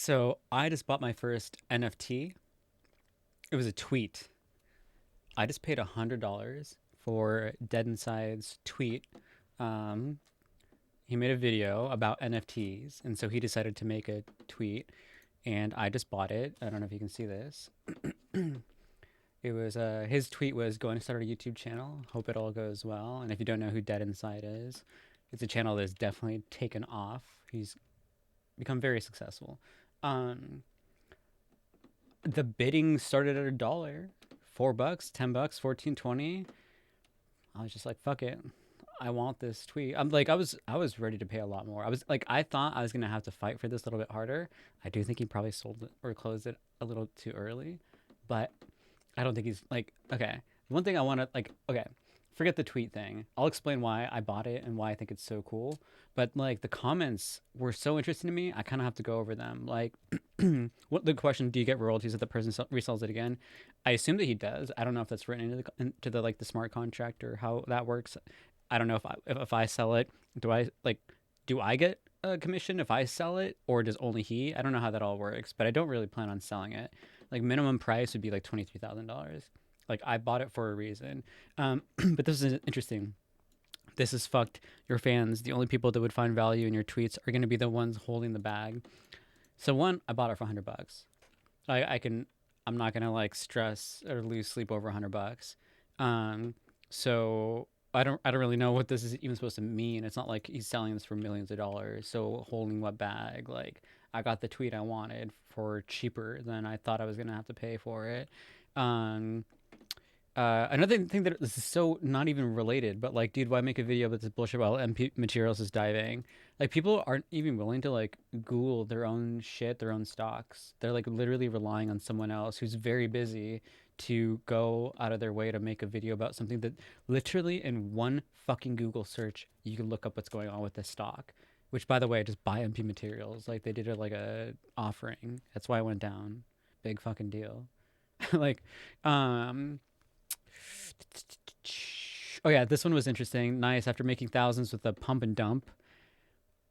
So I just bought my first NFT. It was a tweet. I just paid $100 for Deadnsyde's tweet. Um, he made a video about NFTs, and so he decided to make a tweet, and I just bought it. I don't know if you can see this. It was his tweet was going to start a YouTube channel. Hope it all goes well. And if you don't know who Deadnsyde is, it's a channel that's definitely taken off. He's become very successful. Um, the bidding started at $1, $4, $10, 14, 20. I was just like, fuck it. I want this tweet. I'm like, I was ready to pay a lot more. I was like, I thought I was gonna have to fight for this a little bit harder. I do think he probably sold it or closed it a little too early, but I don't think he's like, okay. One thing I want to like, okay, forget the tweet thing. I'll explain why I bought it and why I think it's so cool. But like the comments were so interesting to me, I kind of have to go over them. Like, what the question? Do you get royalties if the person resells it again? I assume that he does. I don't know if that's written into the like the smart contract or how that works. I don't know if I sell it, do I like do I get a commission if I sell it, or does only he? I don't know how that all works, but I don't really plan on selling it. Like minimum price would be like $23,000. Like I bought it for a reason. But this is interesting. This is fucked. Your fans, the only people that would find value in your tweets are going to be the ones holding the bag. So one, I bought it for $100. I can. I'm not gonna like stress or lose sleep over $100. Um, so I don't really know what this is even supposed to mean. It's not like he's selling this for millions of dollars. So holding what bag? Like I got the tweet I wanted for cheaper than I thought I was gonna have to pay for it. Um, Another thing that this is so not even related, but like, dude, why make a video about this bullshit while MP materials is diving? Like, people aren't even willing to like Google their own shit, their own stocks. They're like literally relying on someone else who's very busy to go out of their way to make a video about something that literally in one fucking Google search you can look up what's going on with this stock. Which, by the way, just buy MP materials. Like they did it like a offering. That's why it went down. Big fucking deal. like, um Oh yeah, this one was interesting. Nice after making thousands with a pump and dump,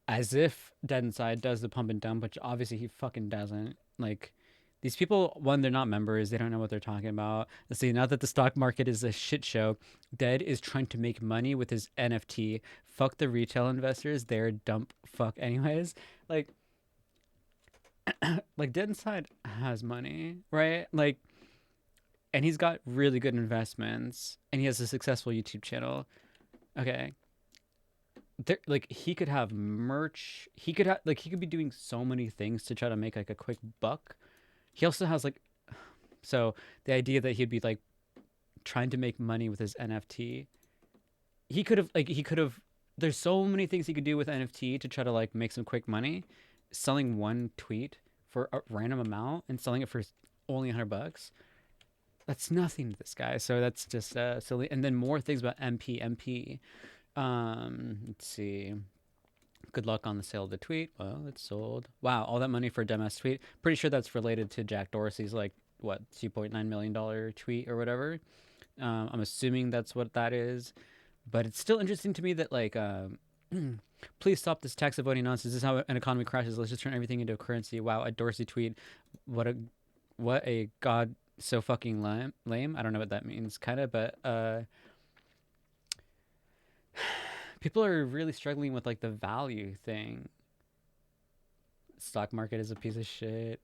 as if Dead Inside does the pump and dump, which obviously he fucking doesn't. Like these people, one, they're not members. They don't know what they're talking about. Let's see. Now that the stock market is a shit show, Dead is trying to make money with his NFT. Fuck the retail investors. They're dump fuck anyways. Like, like Dead Inside has money, right? Like, and he's got really good investments, and he has a successful YouTube channel. Okay, there, like he could have merch. He could have like he could be doing so many things to try to make like a quick buck. He also has like so the idea that he'd be like trying to make money with his NFT. He could have. There's so many things he could do with NFT to try to like make some quick money. Selling one tweet for a random amount and selling it for only $100. That's nothing to this guy. So that's just silly. And then more things about MP. Let's see. Good luck on the sale of the tweet. Well, it's sold. Wow, all that money for a dumbass tweet. Pretty sure that's related to Jack Dorsey's like what $2.9 million tweet or whatever. I'm assuming that's what that is. But it's still interesting to me that like please stop this tax avoiding nonsense. This is how an economy crashes. Let's just turn everything into a currency. Wow, a Dorsey tweet. What a what a god so fucking lame. I don't know what that means, kind of, but people are really struggling with like the value thing. Stock market is a piece of shit.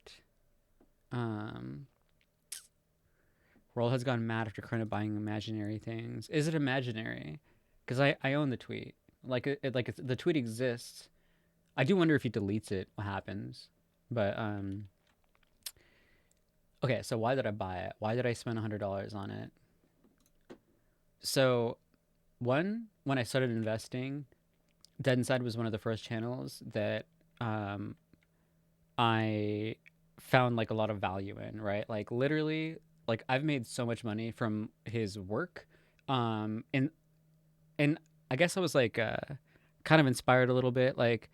Um, World has gone mad after kind of buying imaginary things. Is it imaginary? Because I own the tweet. Like the tweet exists. I do wonder if he deletes it, what happens. But okay. So why did I buy it? Why did I spend $100 on it? So one, when I started investing, Dead Inside was one of the first channels that um, I found like a lot of value in, right? Like literally, like I've made so much money from his work. And I guess I was like kind of inspired a little bit, like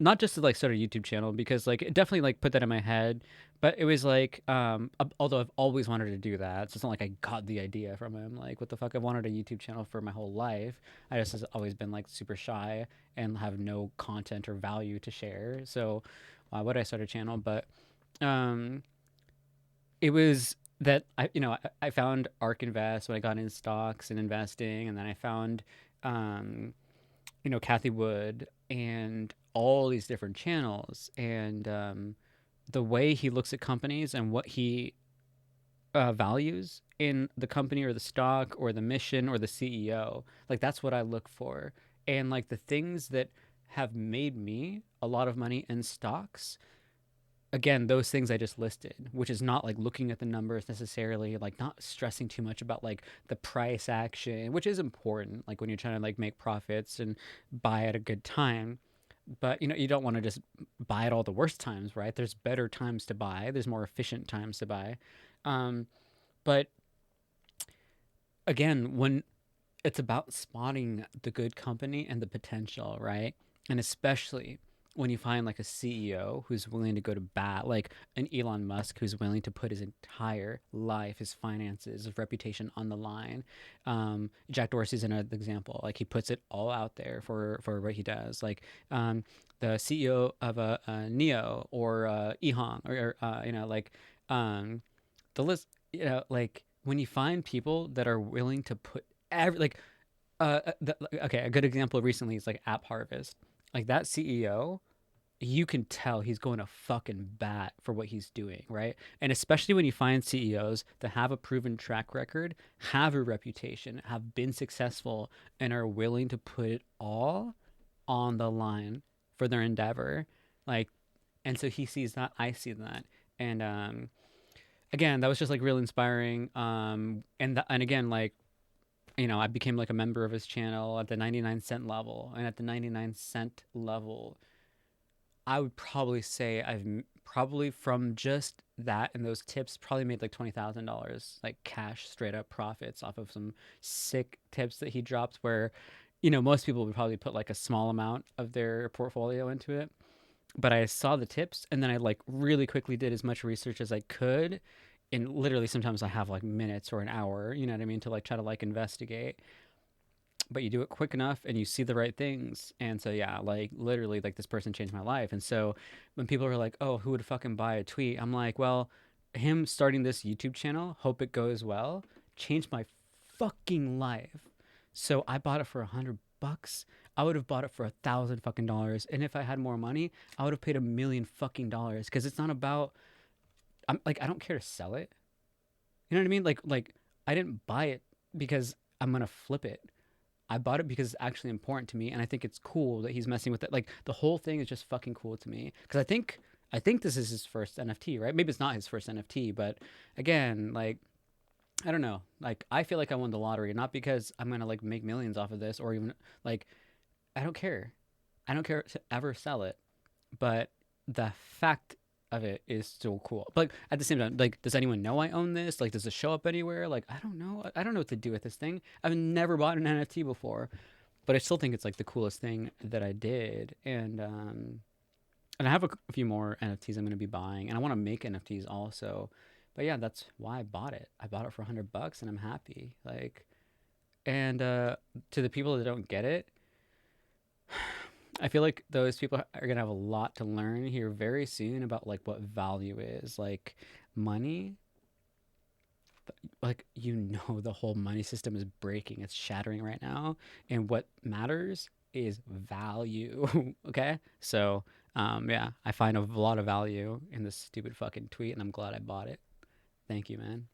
not just to like start a YouTube channel because like it definitely like put that in my head, but it was like although I've always wanted to do that, so it's not like I got the idea from him. Like what the fuck, I've wanted a YouTube channel for my whole life. I just has always been like super shy and have no content or value to share. So why would I start a channel? But um, it was that I found Ark Invest when I got in stocks and investing, and then I found um, Kathy Wood and all these different channels, and the way he looks at companies and what he values in the company or the stock or the mission or the CEO. Like that's what I look for. And like the things that have made me a lot of money in stocks, again, those things I just listed, which is not like looking at the numbers necessarily, like not stressing too much about like the price action, which is important, like when you're trying to like make profits and buy at a good time. But you don't want to just buy at all the worst times, right? There's better times to buy. There's more efficient times to buy. Um, but again, when it's about spotting the good company and the potential, right? And especially when you find like a CEO who's willing to go to bat, like an Elon Musk who's willing to put his entire life, his finances, his reputation on the line. Jack Dorsey's another example. Like he puts it all out there for what he does. Like the CEO of a Neo or Ehong or like um, the list. Like when you find people that are willing to put like okay, a good example recently is like App Harvest. Like that CEO, you can tell he's going to fucking bat for what he's doing, right? And especially when you find CEOs that have a proven track record, have a reputation, have been successful, and are willing to put it all on the line for their endeavor. Like, and so he sees that, I see that. And again, that was just like real inspiring. And again, like I became like a member of his channel at the 99 cent level. And at the 99 cent level, I would probably say probably from just that and those tips, probably made like $20,000, like cash straight up profits off of some sick tips that he dropped where, most people would probably put like a small amount of their portfolio into it. But I saw the tips and then I like really quickly did as much research as I could. And literally sometimes I have like minutes or an hour, you know what I mean, to like try to like investigate, but you do it quick enough and you see the right things. And so yeah, like literally like this person changed my life. And so when people are like, "Oh, who would fucking buy a tweet?" I'm like, "Well, him starting this YouTube channel, hope it goes well, changed my fucking life." So I bought it for $100. I would have bought it for $1,000 fucking dollars. And if I had more money, I would have paid $1 million fucking dollars. Because it's not about I'm like I don't care to sell it. You know what I mean? Like I didn't buy it because I'm gonna flip it. I bought it because it's actually important to me, and I think it's cool that he's messing with it. Like the whole thing is just fucking cool to me because I think this is his first NFT, right? Maybe it's not his first NFT, but again, like I don't know. Like I feel like I won the lottery, not because I'm gonna like make millions off of this or even like I don't care. I don't care to ever sell it, but the fact of it is still cool. But like, at the same time, like, does anyone know I own this? Like, does it show up anywhere? Like, I don't know. I don't know what to do with this thing. I've never bought an NFT before, but I still think it's like the coolest thing that I did. And I have a few more NFTs I'm going to be buying, and I want to make NFTs also. But yeah, that's why I bought it. I bought it for $100, and I'm happy. Like, and to the people that don't get it, I feel like those people are gonna have a lot to learn here very soon about like what value is. Like money, like the whole money system is breaking. It's shattering right now, and what matters is value. Okay, so yeah, I find a lot of value in this stupid fucking tweet, and I'm glad I bought it. Thank you, man.